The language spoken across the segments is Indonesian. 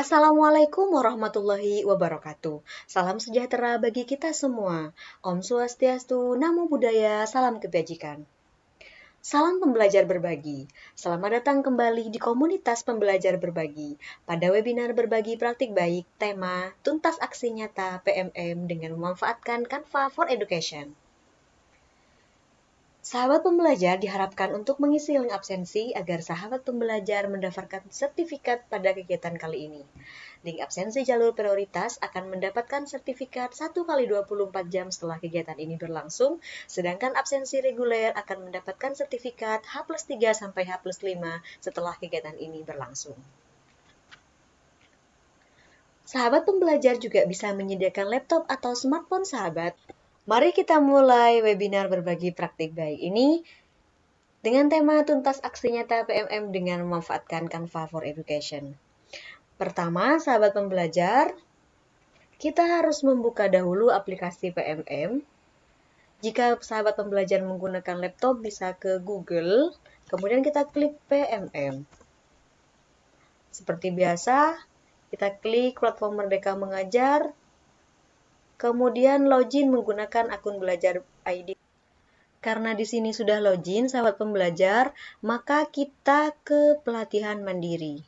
Assalamualaikum warahmatullahi wabarakatuh. Salam sejahtera bagi kita semua. Om Swastiastu, Namo Buddhaya, salam kebajikan. Salam pembelajar berbagi. Selamat datang kembali di komunitas pembelajar berbagi. Pada webinar berbagi praktik baik, tema Tuntas Aksi Nyata PMM dengan memanfaatkan Canva for Education. Sahabat pembelajar diharapkan untuk mengisi link absensi agar sahabat pembelajar mendapatkan sertifikat pada kegiatan kali ini. Link absensi jalur prioritas akan mendapatkan sertifikat 1 kali 24 jam setelah kegiatan ini berlangsung, sedangkan absensi reguler akan mendapatkan sertifikat H+3 sampai H+5 setelah kegiatan ini berlangsung. Sahabat pembelajar juga bisa menyediakan laptop atau smartphone sahabat. Mari kita mulai webinar berbagi praktik baik ini dengan tema Tuntas Aksi Nyata PMM dengan memanfaatkan Canva for Education. Pertama, sahabat pembelajar, kita harus membuka dahulu aplikasi PMM. Jika sahabat pembelajar menggunakan laptop, bisa ke Google, kemudian kita klik PMM. Seperti biasa, kita klik platform Merdeka Mengajar, kemudian login menggunakan akun belajar ID. Karena di sini sudah login, sahabat pembelajar, maka kita ke pelatihan mandiri.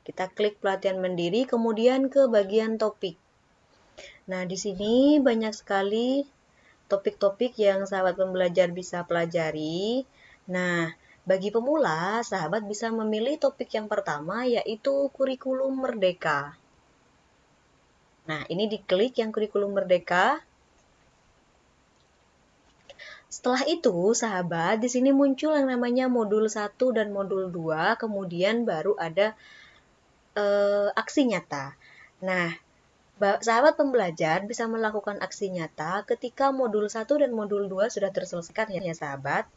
Kita klik pelatihan mandiri, kemudian ke bagian topik. Nah, di sini banyak sekali topik-topik yang sahabat pembelajar bisa pelajari. Nah, bagi pemula, sahabat bisa memilih topik yang pertama, yaitu kurikulum merdeka. Nah, ini diklik yang kurikulum merdeka. Setelah itu, sahabat, di sini muncul yang namanya modul 1 dan modul 2, kemudian baru ada aksi nyata. Nah, sahabat pembelajar bisa melakukan aksi nyata ketika modul 1 dan modul 2 sudah terselesaikan ya sahabat.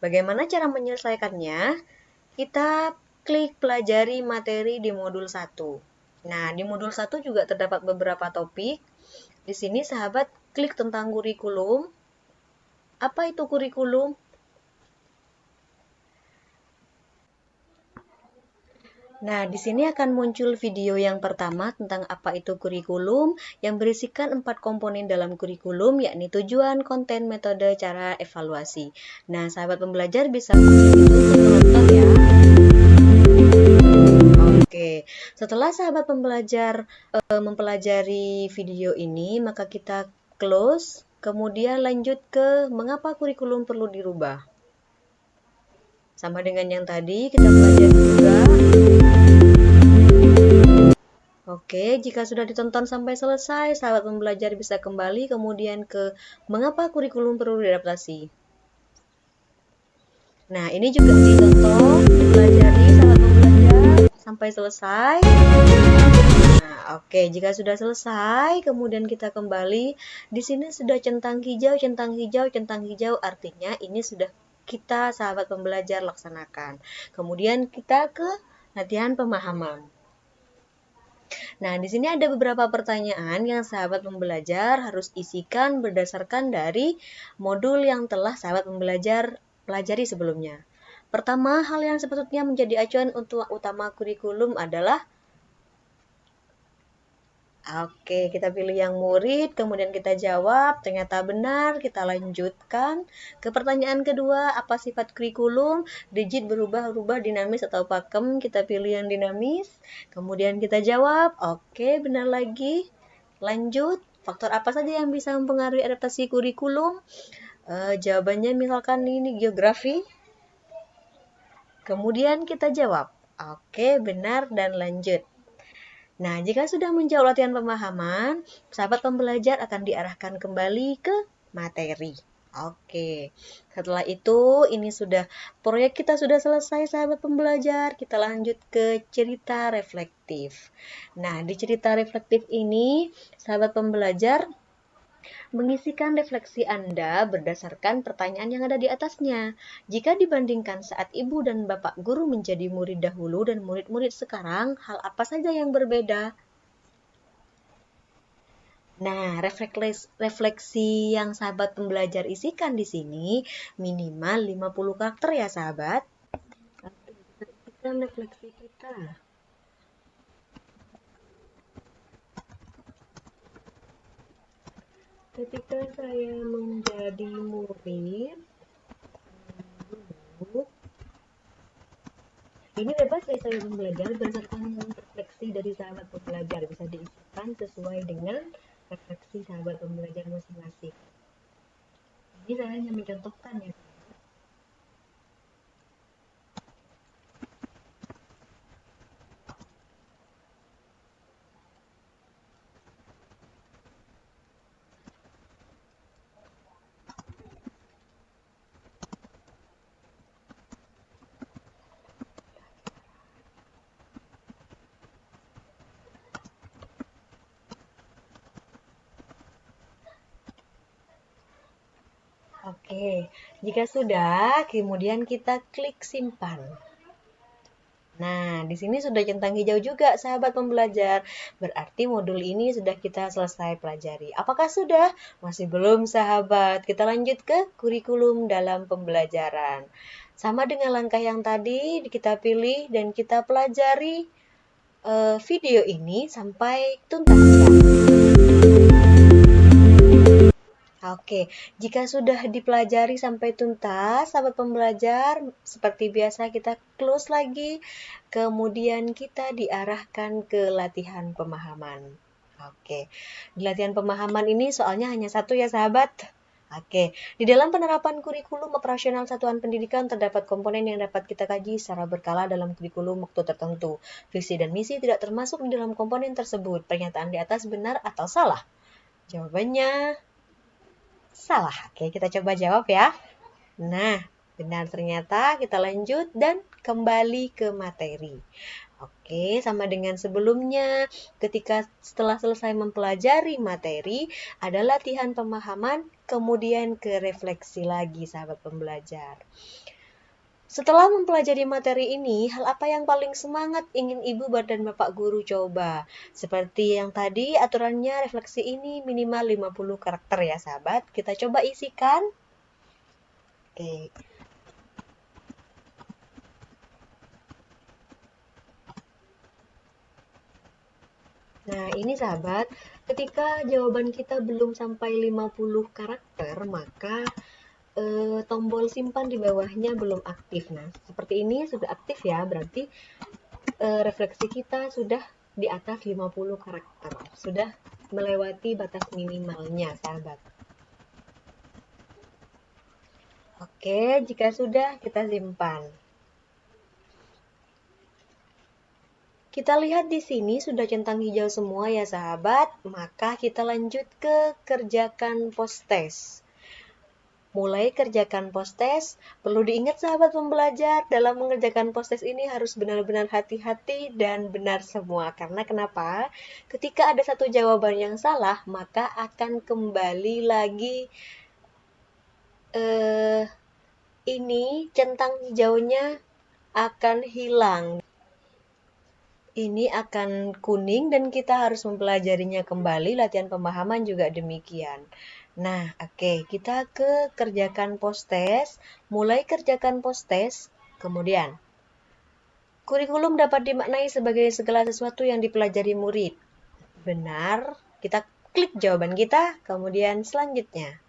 Bagaimana cara menyelesaikannya? Kita klik pelajari materi di modul 1. Nah, di modul 1 juga terdapat beberapa topik. Di sini sahabat klik tentang kurikulum. Apa itu kurikulum? Nah, di sini akan muncul video yang pertama tentang apa itu kurikulum yang berisikan 4 komponen dalam kurikulum, yakni tujuan, konten, metode, cara, evaluasi. Nah, sahabat pembelajar bisa menonton ya. Oke, setelah sahabat pembelajar mempelajari video ini, maka kita close, kemudian lanjut ke mengapa kurikulum perlu dirubah. Sama dengan yang tadi, kita pelajari juga. Oke, jika sudah ditonton sampai selesai, sahabat pembelajar bisa kembali kemudian ke mengapa kurikulum perlu diadaptasi. Nah, ini juga ditonton, dipelajari sahabat pembelajar sampai selesai. Nah, oke, jika sudah selesai, kemudian kita kembali. Di sini sudah centang hijau, centang hijau, centang hijau, artinya ini sudah kita sahabat pembelajar laksanakan. Kemudian kita ke latihan pemahaman. Nah, di sini ada beberapa pertanyaan yang sahabat pembelajar harus isikan berdasarkan dari modul yang telah sahabat pembelajar pelajari sebelumnya. Pertama, hal yang sepatutnya menjadi acuan untuk utama kurikulum adalah oke, kita pilih yang murid, kemudian kita jawab, ternyata benar, kita lanjutkan. Ke pertanyaan kedua, apa sifat kurikulum? Rigid, berubah-ubah, dinamis atau pakem? Kita pilih yang dinamis. Kemudian kita jawab, oke, benar lagi. Lanjut, faktor apa saja yang bisa mempengaruhi adaptasi kurikulum? Jawabannya misalkan ini geografi. Kemudian kita jawab, oke, benar, dan lanjut. Nah, jika sudah menjawab latihan pemahaman, sahabat pembelajar akan diarahkan kembali ke materi. Oke, setelah itu ini sudah proyek kita sudah selesai sahabat pembelajar. Kita lanjut ke cerita reflektif. Nah, di cerita reflektif ini sahabat pembelajar mengisikan refleksi Anda berdasarkan pertanyaan yang ada di atasnya. Jika dibandingkan saat ibu dan bapak guru menjadi murid dahulu dan murid-murid sekarang, hal apa saja yang berbeda? Nah, refleksi yang sahabat pembelajar isikan di sini minimal 50 karakter ya sahabat. Kita isikan refleksi kita. Ketika saya menjadi murid, dulu, ini bebas ya saya belajar berdasarkan refleksi dari sahabat pembelajar, bisa diisikan sesuai dengan refleksi sahabat pembelajar masing-masing. Ini saya hanya mencontohkan ya. Oke, jika sudah, kemudian kita klik simpan. Nah, di sini sudah centang hijau juga, sahabat pembelajar. Berarti modul ini sudah kita selesai pelajari. Apakah sudah? Masih belum, sahabat. Kita lanjut ke kurikulum dalam pembelajaran. Sama dengan langkah yang tadi, kita pilih dan kita pelajari video ini sampai tuntas. Oke, jika sudah dipelajari sampai tuntas, sahabat pembelajar, seperti biasa kita close lagi, kemudian kita diarahkan ke latihan pemahaman. Oke, di latihan pemahaman ini soalnya hanya satu ya sahabat. Oke, di dalam penerapan kurikulum operasional satuan pendidikan terdapat komponen yang dapat kita kaji secara berkala dalam kurikulum waktu tertentu. Visi dan misi tidak termasuk di dalam komponen tersebut. Pernyataan di atas benar atau salah? Jawabannya salah. Oke, kita coba jawab ya. Nah, benar ternyata. Kita lanjut dan kembali ke materi. Oke, sama dengan sebelumnya, ketika setelah selesai mempelajari materi, ada latihan pemahaman, kemudian ke refleksi lagi, sahabat pembelajar. Setelah mempelajari materi ini, hal apa yang paling semangat ingin Ibu dan Bapak Guru coba? Seperti yang tadi, aturannya refleksi ini minimal 50 karakter ya sahabat. Kita coba isikan. Oke. Nah, ini sahabat, ketika jawaban kita belum sampai 50 karakter, maka tombol simpan di bawahnya belum aktif. Nah, seperti ini sudah aktif ya, berarti refleksi kita sudah di atas 50 karakter. Sudah melewati batas minimalnya, sahabat. Oke, jika sudah, kita simpan. Kita lihat di sini sudah centang hijau semua ya sahabat, maka kita lanjut ke kerjakan post-test. Mulai kerjakan post-test, perlu diingat sahabat pembelajar, dalam mengerjakan post-test ini harus benar-benar hati-hati dan benar semua. Karena kenapa? Ketika ada satu jawaban yang salah, maka akan kembali lagi ini centang hijaunya akan hilang. Ini akan kuning dan kita harus mempelajarinya kembali, latihan pemahaman juga demikian. Nah, oke, kita ke kerjakan post-test, mulai kerjakan post-test, kemudian kurikulum dapat dimaknai sebagai segala sesuatu yang dipelajari murid. Benar, kita klik jawaban kita, kemudian selanjutnya.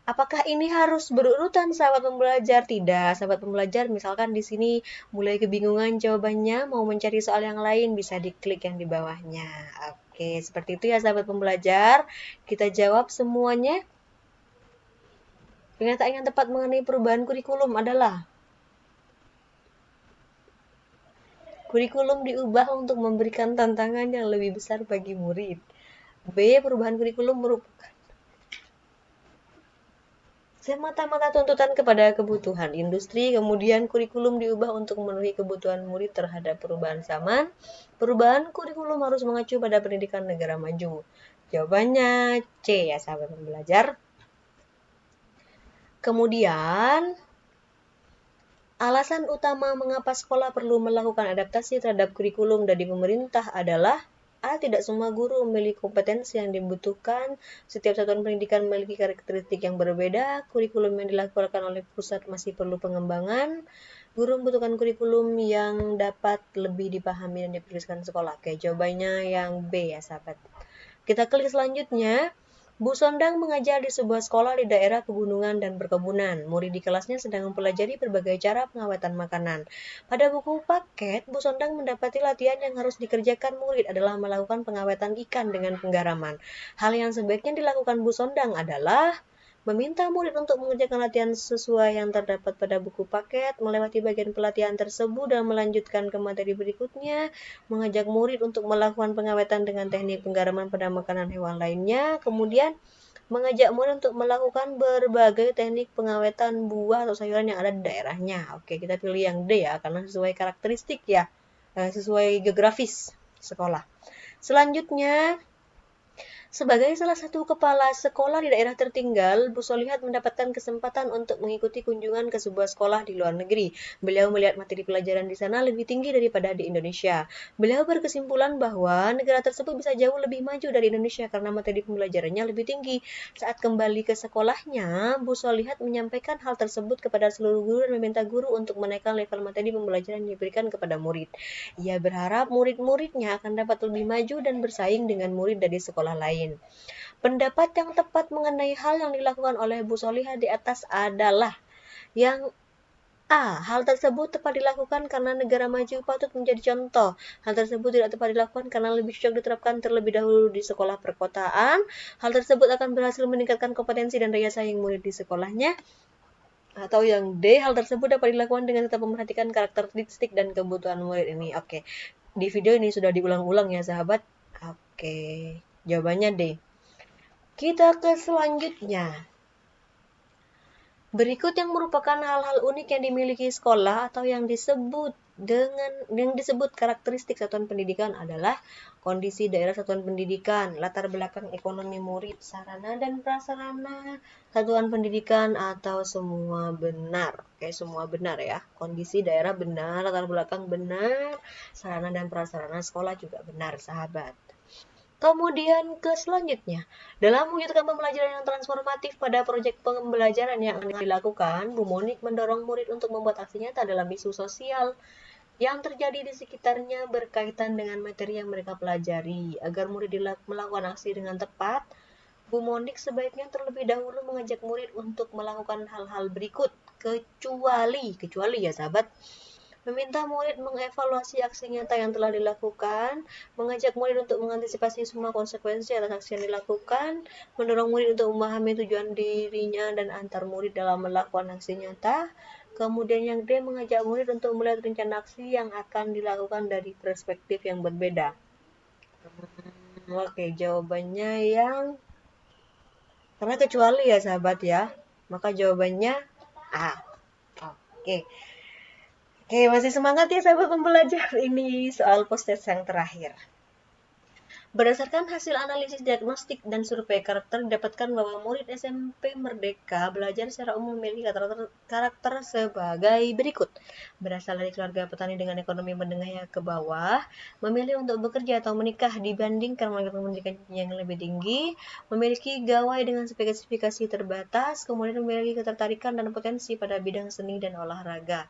Apakah ini harus berurutan sahabat pembelajar? Tidak, sahabat pembelajar misalkan di sini mulai kebingungan jawabannya, mau mencari soal yang lain bisa diklik yang di bawahnya. Oke, seperti itu ya sahabat pembelajar. Kita jawab semuanya. Pernyataan yang tepat mengenai perubahan kurikulum adalah kurikulum diubah untuk memberikan tantangan yang lebih besar bagi murid. B. Perubahan kurikulum merupakan semata-mata tuntutan kepada kebutuhan industri, kemudian kurikulum diubah untuk memenuhi kebutuhan murid terhadap perubahan zaman. Perubahan kurikulum harus mengacu pada pendidikan negara maju. Jawabannya C ya sahabat pembelajar. Kemudian, alasan utama mengapa sekolah perlu melakukan adaptasi terhadap kurikulum dari pemerintah adalah A. Tidak semua guru memiliki kompetensi yang dibutuhkan. Setiap satuan pendidikan memiliki karakteristik yang berbeda. Kurikulum yang dilakukan oleh pusat masih perlu pengembangan. Guru membutuhkan kurikulum yang dapat lebih dipahami dan diperiliskan sekolah. Oke, jawabannya yang B ya sahabat. Kita klik selanjutnya. Bu Sondang mengajar di sebuah sekolah di daerah pegunungan dan perkebunan. Murid di kelasnya sedang mempelajari berbagai cara pengawetan makanan. Pada buku paket, Bu Sondang mendapati latihan yang harus dikerjakan murid adalah melakukan pengawetan ikan dengan penggaraman. Hal yang sebaiknya dilakukan Bu Sondang adalah meminta murid untuk mengerjakan latihan sesuai yang terdapat pada buku paket, melewati bagian pelatihan tersebut dan melanjutkan ke materi berikutnya, mengajak murid untuk melakukan pengawetan dengan teknik penggaraman pada makanan hewan lainnya, kemudian mengajak murid untuk melakukan berbagai teknik pengawetan buah atau sayuran yang ada di daerahnya. Oke, kita pilih yang D ya, karena sesuai karakteristik ya, sesuai geografis sekolah. Selanjutnya, sebagai salah satu kepala sekolah di daerah tertinggal, Bu Solihat mendapatkan kesempatan untuk mengikuti kunjungan ke sebuah sekolah di luar negeri. Beliau melihat materi pelajaran di sana lebih tinggi daripada di Indonesia. Beliau berkesimpulan bahwa negara tersebut bisa jauh lebih maju dari Indonesia karena materi pembelajarannya lebih tinggi. Saat kembali ke sekolahnya, Bu Solihat menyampaikan hal tersebut kepada seluruh guru dan meminta guru untuk menaikkan level materi pembelajaran yang diberikan kepada murid. Ia berharap murid-muridnya akan dapat lebih maju dan bersaing dengan murid dari sekolah lain. Pendapat yang tepat mengenai hal yang dilakukan oleh Bu Solihah di atas adalah yang A. Hal tersebut tepat dilakukan karena negara maju patut menjadi contoh. Hal tersebut tidak tepat dilakukan karena lebih cocok diterapkan terlebih dahulu di sekolah perkotaan. Hal tersebut akan berhasil meningkatkan kompetensi dan daya saing murid di sekolahnya. Atau yang D. Hal tersebut dapat dilakukan dengan tetap memperhatikan karakteristik dan kebutuhan murid ini. Oke, di video ini sudah diulang-ulang ya sahabat. Oke, jawabannya D. Kita ke selanjutnya. Berikut yang merupakan hal-hal unik yang dimiliki sekolah atau yang disebut karakteristik satuan pendidikan adalah kondisi daerah satuan pendidikan, latar belakang ekonomi murid, sarana dan prasarana satuan pendidikan atau semua benar. Oke, semua benar ya. Kondisi daerah benar, latar belakang benar, sarana dan prasarana sekolah juga benar, sahabat. Kemudian ke selanjutnya, dalam mewujudkan pembelajaran yang transformatif pada proyek pembelajaran yang akan dilakukan, Bu Monik mendorong murid untuk membuat aksi nyata dalam isu sosial yang terjadi di sekitarnya berkaitan dengan materi yang mereka pelajari. Agar murid melakukan aksi dengan tepat, Bu Monik sebaiknya terlebih dahulu mengajak murid untuk melakukan hal-hal berikut, kecuali ya sahabat, meminta murid mengevaluasi aksi nyata yang telah dilakukan, mengajak murid untuk mengantisipasi semua konsekuensi atas aksi yang dilakukan, mendorong murid untuk memahami tujuan dirinya dan antar murid dalam melakukan aksi nyata, kemudian yang D, mengajak murid untuk melihat rencana aksi yang akan dilakukan dari perspektif yang berbeda. Oke, jawabannya yang karena kecuali ya sahabat ya, maka jawabannya A. Oke. Oke, masih semangat ya sahabat pembelajar. Ini soal post-test yang terakhir. Berdasarkan hasil analisis diagnostik dan survei karakter, didapatkan bahwa murid SMP Merdeka belajar secara umum memiliki karakter sebagai berikut. Berasal dari keluarga petani dengan ekonomi menengah ke bawah, memilih untuk bekerja atau menikah dibandingkan melanjutkan pendidikan yang lebih tinggi, memiliki gawai dengan spesifikasi terbatas, kemudian memiliki ketertarikan dan potensi pada bidang seni dan olahraga.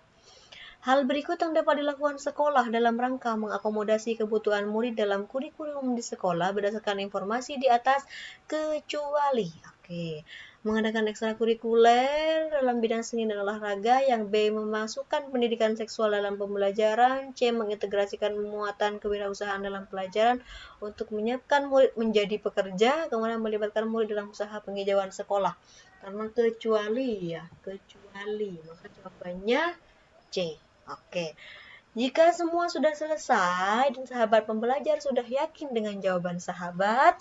Hal berikut yang dapat dilakukan sekolah dalam rangka mengakomodasi kebutuhan murid dalam kurikulum di sekolah berdasarkan informasi di atas, kecuali Oke. Mengadakan ekstrakurikuler dalam bidang seni dan olahraga. Yang B. Memasukkan pendidikan seksual dalam pembelajaran. C. Mengintegrasikan muatan kewirausahaan dalam pelajaran untuk menyiapkan murid menjadi pekerja. Kemudian melibatkan murid dalam usaha penghijauan sekolah. Karena kecuali. Maka jawabannya C. Oke, jika semua sudah selesai dan sahabat pembelajar sudah yakin dengan jawaban sahabat,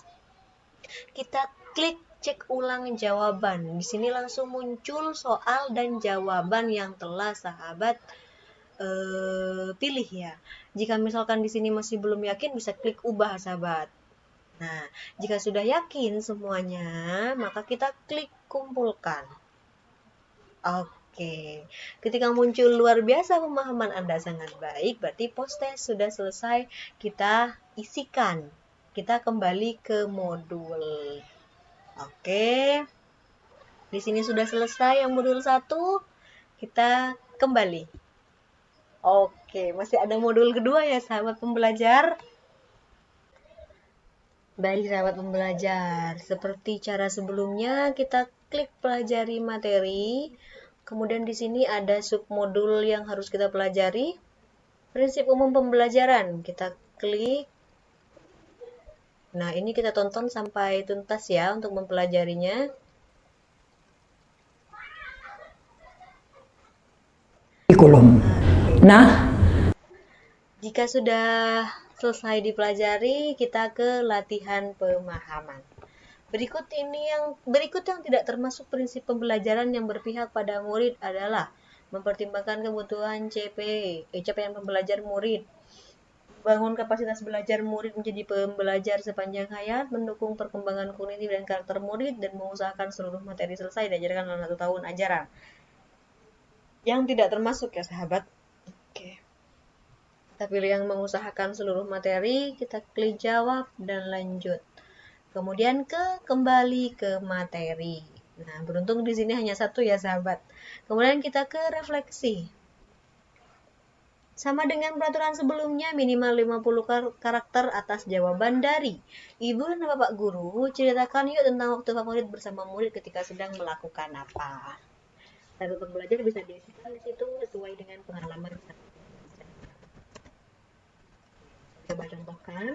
kita klik cek ulang jawaban. Di sini langsung muncul soal dan jawaban yang telah sahabat pilih ya. Jika misalkan di sini masih belum yakin, bisa klik ubah sahabat. Nah, jika sudah yakin semuanya, maka kita klik kumpulkan. Oke, ketika muncul luar biasa pemahaman Anda sangat baik, berarti post-test sudah selesai kita isikan. Kita kembali ke modul. Oke, di sini sudah selesai yang modul 1, kita kembali. Oke, masih ada modul kedua ya sahabat pembelajar. Baik sahabat pembelajar, seperti cara sebelumnya kita klik pelajari materi. Kemudian di sini ada submodul yang harus kita pelajari. Prinsip umum pembelajaran, kita klik. Nah, ini kita tonton sampai tuntas ya untuk mempelajarinya. Kurikulum. Nah, Jika sudah selesai dipelajari, kita ke latihan pemahaman. Berikut yang tidak termasuk prinsip pembelajaran yang berpihak pada murid adalah mempertimbangkan kebutuhan capaian pembelajar murid, bangun kapasitas belajar murid menjadi pembelajar sepanjang hayat, mendukung perkembangan kognitif dan karakter murid, dan mengusahakan seluruh materi selesai diajarkan dalam 1 tahun ajaran. Yang tidak termasuk ya sahabat. Oke. Kita pilih yang mengusahakan seluruh materi, kita klik jawab dan lanjut. Kemudian kembali ke materi. Nah, beruntung di sini hanya satu ya sahabat. Kemudian kita ke refleksi. Sama dengan peraturan sebelumnya, minimal 50 karakter atas jawaban dari Ibu dan Bapak Guru. Ceritakan yuk tentang waktu favorit bersama murid ketika sedang melakukan apa. Sahabat pembelajar bisa diisikan di situ sesuai dengan pengalaman. Coba contohkan.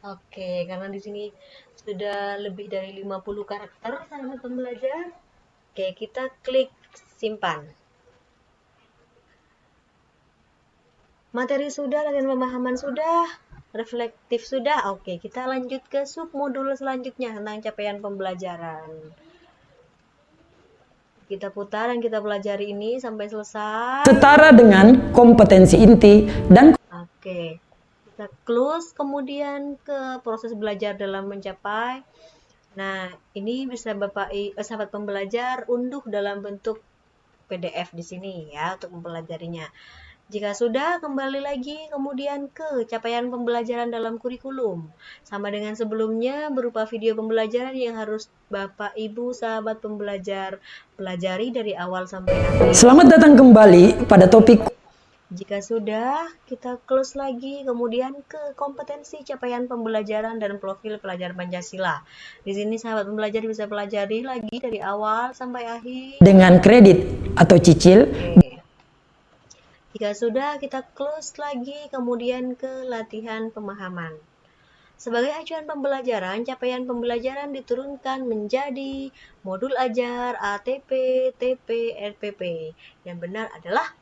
Oke, karena di sini sudah lebih dari 50 karakter sahabat pembelajar. Oke, kita klik simpan. Materi sudah, latihan pemahaman sudah, reflektif sudah. Oke, kita lanjut ke submodul selanjutnya tentang capaian pembelajaran. Kita putar dan kita pelajari ini sampai selesai. setara dengan kompetensi inti dan Oke, kita close, kemudian ke proses belajar dalam mencapai. Nah, ini bisa sahabat pembelajar unduh dalam bentuk PDF di sini ya untuk mempelajarinya. Jika sudah, kembali lagi kemudian ke capaian pembelajaran dalam kurikulum. Sama dengan sebelumnya, berupa video pembelajaran yang harus Bapak, Ibu, sahabat pembelajar pelajari dari awal sampai akhir. Selamat datang kembali pada topik. Jika sudah, kita close lagi, kemudian ke kompetensi capaian pembelajaran dan profil pelajar Pancasila. Di sini sahabat pembelajar bisa pelajari lagi dari awal sampai akhir. Dengan kredit atau cicil. Oke. Jika sudah, kita close lagi, kemudian ke latihan pemahaman. Sebagai acuan pembelajaran, capaian pembelajaran diturunkan menjadi modul ajar, ATP, TP, RPP. Yang benar adalah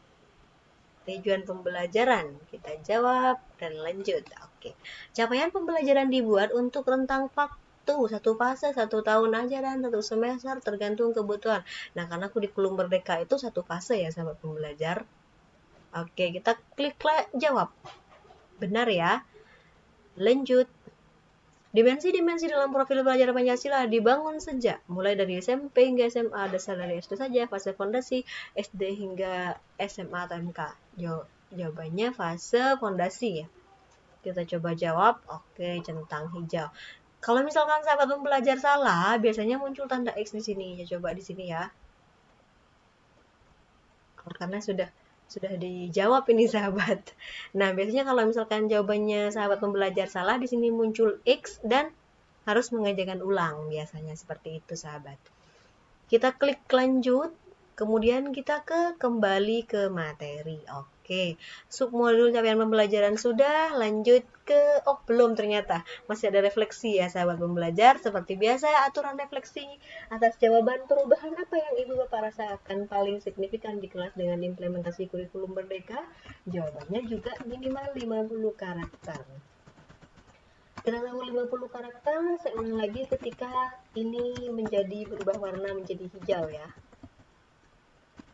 tujuan pembelajaran. Kita jawab dan lanjut. Oke. Capaian pembelajaran dibuat untuk rentang waktu, 1 fase, 1 tahun ajaran, 1 semester, tergantung kebutuhan. Nah, karena kurikulum Merdeka itu 1 fase ya sahabat pembelajar. Oke, kita klik jawab. Benar ya. Lanjut. Dimensi-dimensi dalam profil pelajar Pancasila dibangun sejak mulai dari SMP hingga SMA, dasar dari SD saja, fase fondasi, SD hingga SMA atau MK. Jawabannya fase fondasi ya. Kita coba jawab. Oke, centang hijau. Kalau misalkan sahabat pembelajar salah, biasanya muncul tanda X di sini. Ya, coba di sini ya. Karena sudah dijawab ini sahabat. Nah, biasanya kalau misalkan jawabannya sahabat pembelajar salah, di sini muncul X dan harus mengerjakan ulang. Biasanya seperti itu sahabat. Kita klik lanjut, kemudian kita kembali ke materi. Oke, submodul capaian pembelajaran sudah, lanjut ke, belum ternyata. Masih ada refleksi ya sahabat pembelajar. Seperti biasa, aturan refleksi atas jawaban perubahan apa yang Ibu Bapak rasakan paling signifikan di kelas dengan implementasi kurikulum Merdeka. Jawabannya juga minimal 50 karakter. Kita tahu 50 karakter, saya ulang lagi ketika ini berubah warna menjadi hijau ya.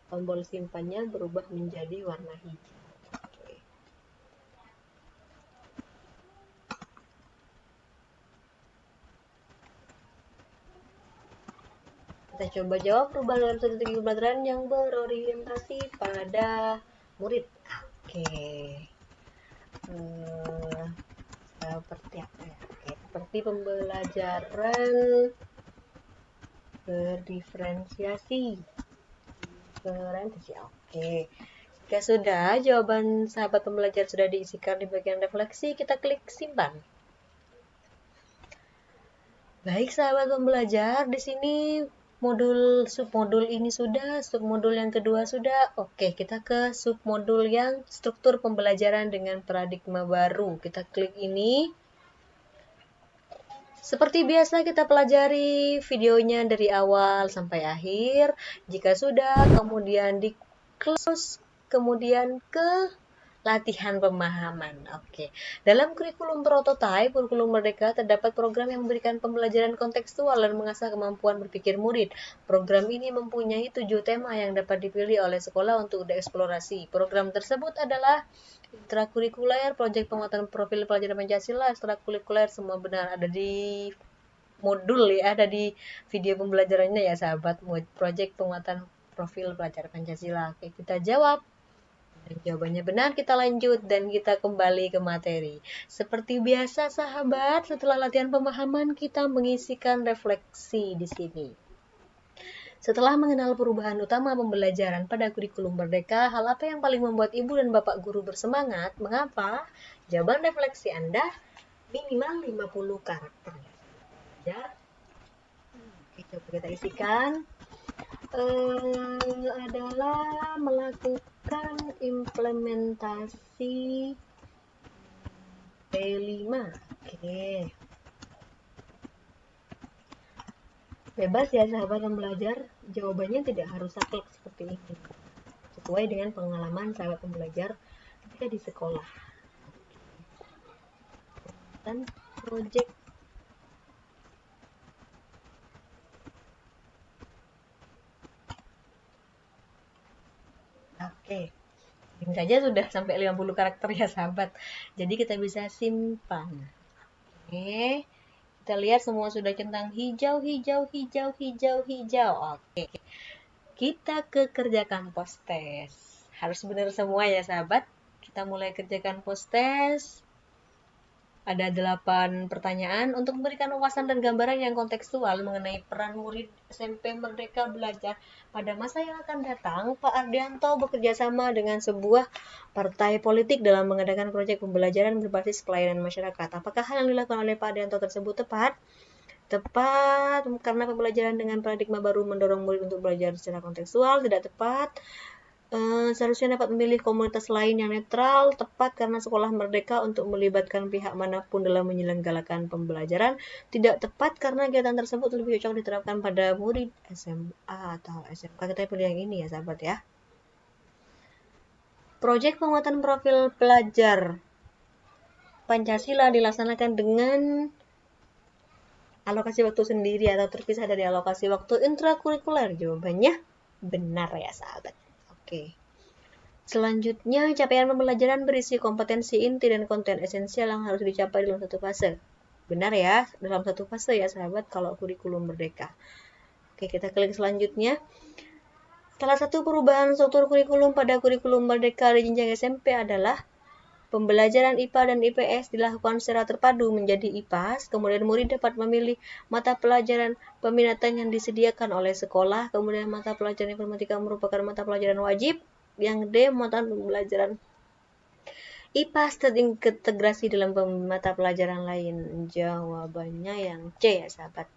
Tombol simpannya berubah menjadi warna hijau. Oke. Kita coba jawab perubahan dalam strategi pembelajaran yang berorientasi pada murid. Oke. Seperti apa ya? Oke, seperti pembelajaran berdiferensiasi. Oke. Jika sudah jawaban sahabat pembelajar sudah diisikan di bagian refleksi, kita klik simpan. Baik sahabat pembelajar, di sini submodul ini sudah, submodul yang kedua sudah. Oke, kita ke submodul yang struktur pembelajaran dengan paradigma baru. Kita klik ini. Seperti biasa kita pelajari videonya dari awal sampai akhir. Jika sudah, kemudian di close, kemudian ke latihan pemahaman. Oke. Dalam kurikulum prototipe, kurikulum merdeka, terdapat program yang memberikan pembelajaran kontekstual dan mengasah kemampuan berpikir murid. Program ini mempunyai 7 tema yang dapat dipilih oleh sekolah untuk dieksplorasi. Program tersebut adalah intrakurikuler, proyek penguatan profil pelajaran Pancasila, ekstrakurikuler, semua benar ada di modul ya, ada di video pembelajarannya ya sahabat, proyek penguatan profil pelajaran Pancasila. Oke, kita jawab. Dan jawabannya benar, kita lanjut dan kita kembali ke materi. Seperti biasa sahabat, setelah latihan pemahaman kita mengisikan refleksi di sini. Setelah mengenal perubahan utama pembelajaran pada kurikulum merdeka, hal apa yang paling membuat ibu dan bapak guru bersemangat? Mengapa? Jawaban refleksi Anda minimal 50 karakter. Ya. Oke, coba kita isikan. Adalah melakukan implementasi P5. Oke. Bebas ya sahabat pembelajar, jawabannya tidak harus saklek seperti ini. Sesuai dengan pengalaman sahabat pembelajar ketika di sekolah. Dan project Oke, ini saja sudah sampai 50 karakter ya sahabat. Jadi kita bisa simpan. Oke, kita lihat semua sudah centang hijau, hijau, hijau, hijau, hijau. Oke, kita ke kerjakan post test. Harus benar semua ya sahabat. Kita mulai kerjakan post test. Ada 8 pertanyaan untuk memberikan wawasan dan gambaran yang kontekstual mengenai peran murid SMP Merdeka Belajar pada masa yang akan datang. Pak Ardianto bekerja sama dengan sebuah partai politik dalam mengadakan proyek pembelajaran berbasis pelayanan masyarakat. Apakah hal yang dilakukan oleh Pak Ardianto tersebut tepat? Tepat, karena pembelajaran dengan paradigma baru mendorong murid untuk belajar secara kontekstual. Tidak tepat. Seharusnya dapat memilih komunitas lain yang netral, tepat karena sekolah merdeka untuk melibatkan pihak manapun dalam menyelenggarakan pembelajaran. Tidak tepat karena kegiatan tersebut lebih cocok diterapkan pada murid SMA atau SMK. Kita pilih yang ini ya sahabat ya. Proyek penguatan profil pelajar Pancasila dilaksanakan dengan alokasi waktu sendiri atau terpisah dari alokasi waktu intrakurikuler. Jawabannya benar ya sahabat. Oke. Selanjutnya, capaian pembelajaran berisi kompetensi inti dan konten esensial yang harus dicapai dalam satu fase. Benar ya, dalam satu fase ya sahabat kalau kurikulum merdeka. Oke, kita klik selanjutnya. Salah satu perubahan struktur kurikulum pada kurikulum merdeka di jenjang SMP adalah pembelajaran IPA dan IPS dilakukan secara terpadu menjadi IPAS, kemudian murid dapat memilih mata pelajaran peminatan yang disediakan oleh sekolah, kemudian mata pelajaran informatika merupakan mata pelajaran wajib, yang D mata pelajaran IPAS terintegrasi dalam mata pelajaran lain. Jawabannya yang C ya sahabat.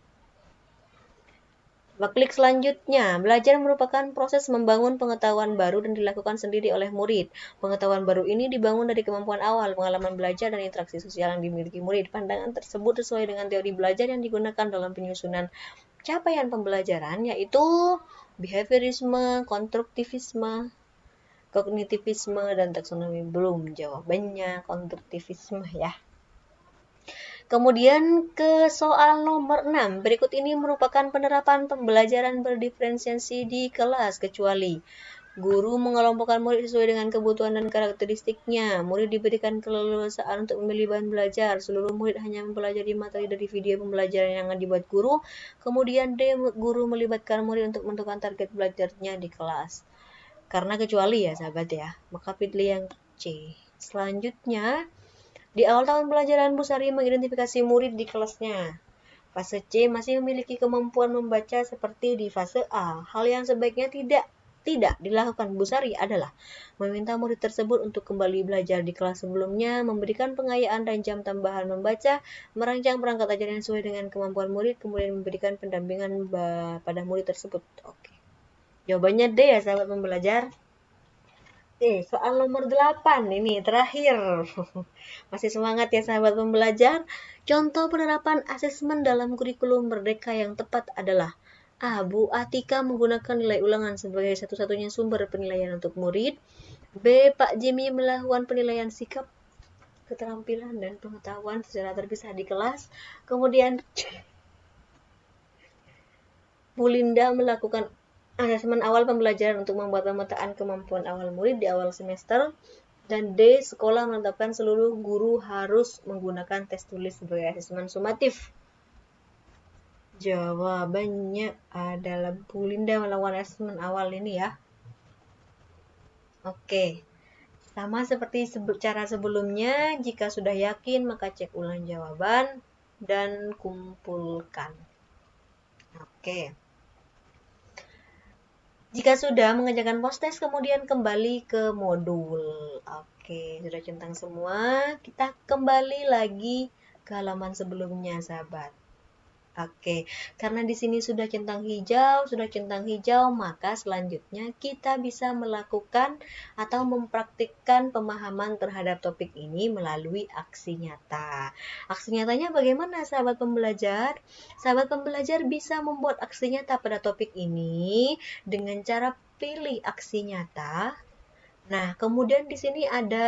Klik selanjutnya. Belajar merupakan proses membangun pengetahuan baru dan dilakukan sendiri oleh murid. Pengetahuan baru ini dibangun dari kemampuan awal, pengalaman belajar, dan interaksi sosial yang dimiliki murid. Pandangan tersebut sesuai dengan teori belajar yang digunakan dalam penyusunan capaian pembelajaran, yaitu behaviorisme, konstruktivisme, kognitivisme, dan taksonomi Bloom. Jawabannya konstruktivisme ya. Kemudian ke soal nomor 6. Berikut ini merupakan penerapan pembelajaran berdiferensiasi di kelas, kecuali Guru mengelompokkan murid sesuai dengan kebutuhan dan karakteristiknya. Murid diberikan keleluasaan untuk memilih bahan belajar. Seluruh murid hanya mempelajari materi dari video pembelajaran yang dibuat guru. Kemudian guru melibatkan murid untuk menentukan target belajarnya di kelas. Karena kecuali ya sahabat ya, maka pilih yang C. Selanjutnya, di awal tahun pelajaran Bu Sari mengidentifikasi murid di kelasnya. Fase C masih memiliki kemampuan membaca seperti di fase A. Hal yang sebaiknya tidak dilakukan Bu Sari adalah meminta murid tersebut untuk kembali belajar di kelas sebelumnya, memberikan pengayaan dan jam tambahan membaca, merancang perangkat ajar yang sesuai dengan kemampuan murid, kemudian memberikan pendampingan pada murid tersebut. Oke. Jawabannya D ya sahabat pembelajar. Soal nomor 8 ini terakhir. Masih semangat ya sahabat pembelajar? Contoh penerapan asesmen dalam kurikulum Merdeka yang tepat adalah A. Bu Atika menggunakan nilai ulangan sebagai satu-satunya sumber penilaian untuk murid. B. Pak Jimmy melakukan penilaian sikap, keterampilan, dan pengetahuan secara terpisah di kelas. Kemudian Bu Linda melakukan asesmen awal pembelajaran untuk membuat pemetaan kemampuan awal murid di awal semester. Dan D. Sekolah menetapkan seluruh guru harus menggunakan tes tulis sebagai asesmen sumatif. Jawabannya adalah Bu Linda melakukan asesmen awal ini ya. Oke. Sama seperti cara sebelumnya, jika sudah yakin maka cek ulang jawaban dan kumpulkan. Oke. Jika sudah mengerjakan post test, kemudian kembali ke modul. Oke, sudah centang semua. Kita kembali lagi ke halaman sebelumnya, sahabat. Oke, karena di sini sudah centang hijau, maka selanjutnya kita bisa melakukan atau mempraktikkan pemahaman terhadap topik ini melalui aksi nyata. Aksi nyatanya bagaimana sahabat pembelajar? Sahabat pembelajar bisa membuat aksi nyata pada topik ini dengan cara pilih aksi nyata. Nah, kemudian di sini ada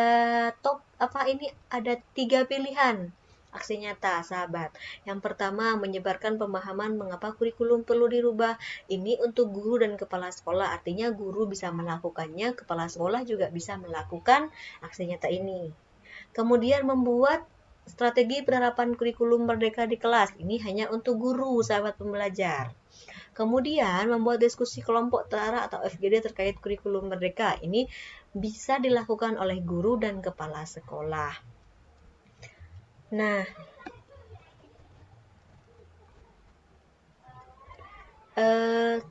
ada 3 pilihan aksi nyata, sahabat. Yang pertama, menyebarkan pemahaman mengapa kurikulum perlu dirubah. Ini untuk guru dan kepala sekolah, artinya guru bisa melakukannya, kepala sekolah juga bisa melakukan aksi nyata ini. Kemudian membuat strategi penerapan kurikulum Merdeka di kelas. Ini hanya untuk guru, sahabat pembelajar. Kemudian membuat diskusi kelompok TARA atau FGD terkait kurikulum Merdeka. Ini bisa dilakukan oleh guru dan kepala sekolah. Nah,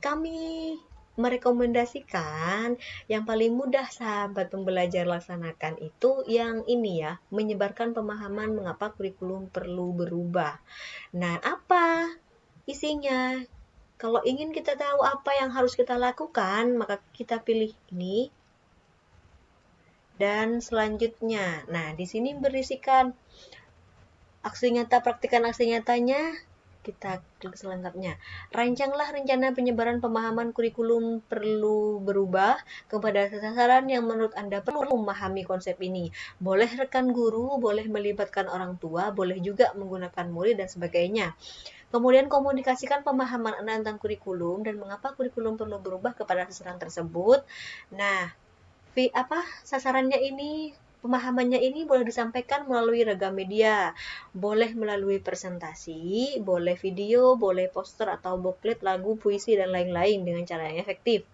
kami merekomendasikan yang paling mudah sahabat pembelajar laksanakan itu yang ini ya, menyebarkan pemahaman mengapa kurikulum perlu berubah. Nah, apa isinya? Kalau ingin kita tahu apa yang harus kita lakukan, maka kita pilih ini. Dan selanjutnya, nah di sini berisikan aksi nyata, praktikan aksi nyatanya, kita klik selengkapnya. Rancanglah rencana penyebaran pemahaman kurikulum perlu berubah kepada sasaran yang menurut Anda perlu memahami konsep ini. Boleh rekan guru, boleh melibatkan orang tua, boleh juga menggunakan murid dan sebagainya. Kemudian komunikasikan pemahaman Anda tentang kurikulum dan mengapa kurikulum perlu berubah kepada sasaran tersebut. Nah, sasarannya ini, pemahamannya ini boleh disampaikan melalui ragam media, boleh melalui presentasi, boleh video, boleh poster atau booklet, lagu, puisi, dan lain-lain dengan cara yang efektif.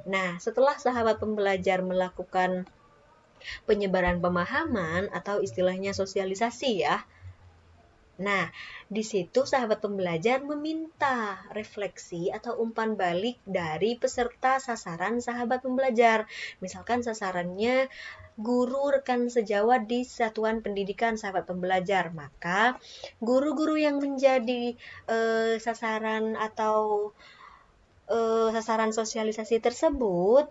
Nah, setelah sahabat pembelajar melakukan penyebaran pemahaman atau istilahnya sosialisasi ya, nah, di situ sahabat pembelajar meminta refleksi atau umpan balik dari peserta sasaran sahabat pembelajar. Misalkan sasarannya guru rekan sejawat di satuan pendidikan sahabat pembelajar, maka guru-guru yang menjadi sasaran atau sasaran sosialisasi tersebut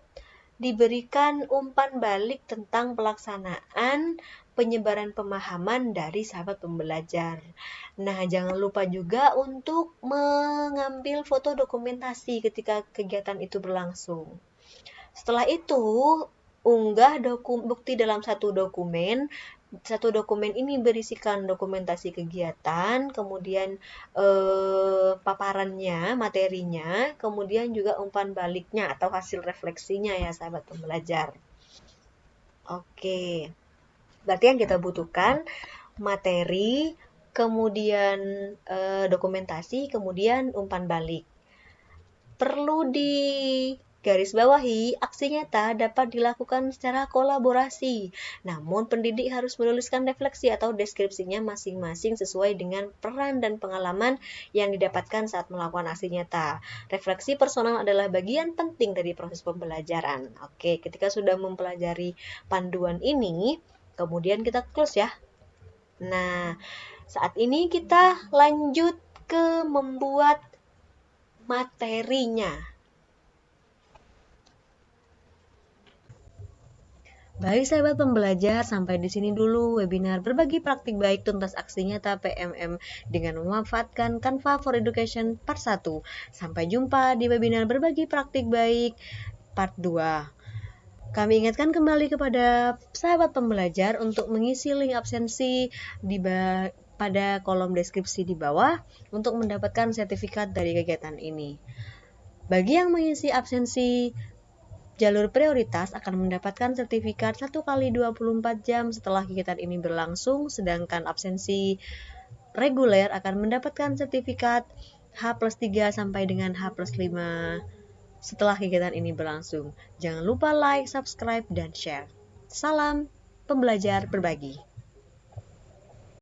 diberikan umpan balik tentang pelaksanaan penyebaran pemahaman dari sahabat pembelajar. Nah, jangan lupa juga untuk mengambil foto dokumentasi ketika kegiatan itu berlangsung. Setelah itu, unggah bukti dalam satu dokumen Satu dokumen ini berisikan dokumentasi kegiatan, kemudian paparannya, materinya, kemudian juga umpan baliknya atau hasil refleksinya ya sahabat pembelajar. Oke, berarti yang kita butuhkan materi, kemudian dokumentasi, kemudian umpan balik. Perlu di garis bawahi, aksi nyata dapat dilakukan secara kolaborasi. Namun, pendidik harus menuliskan refleksi atau deskripsinya masing-masing sesuai dengan peran dan pengalaman yang didapatkan saat melakukan aksi nyata. Refleksi personal adalah bagian penting dari proses pembelajaran. Oke, ketika sudah mempelajari panduan ini, kemudian kita close ya. Nah, saat ini kita lanjut ke membuat materinya. Baik sahabat pembelajar, sampai di sini dulu webinar berbagi praktik baik tuntas aksi nyata PMM dengan memanfaatkan Canva for Education part 1. Sampai jumpa di webinar berbagi praktik baik part 2. Kami ingatkan kembali kepada sahabat pembelajar untuk mengisi link absensi pada kolom deskripsi di bawah untuk mendapatkan sertifikat dari kegiatan ini. Bagi yang mengisi absensi jalur prioritas akan mendapatkan sertifikat 1 kali 24 jam setelah kegiatan ini berlangsung, sedangkan absensi reguler akan mendapatkan sertifikat H+3 sampai dengan H+5 setelah kegiatan ini berlangsung. Jangan lupa like, subscribe, dan share. Salam pembelajar berbagi.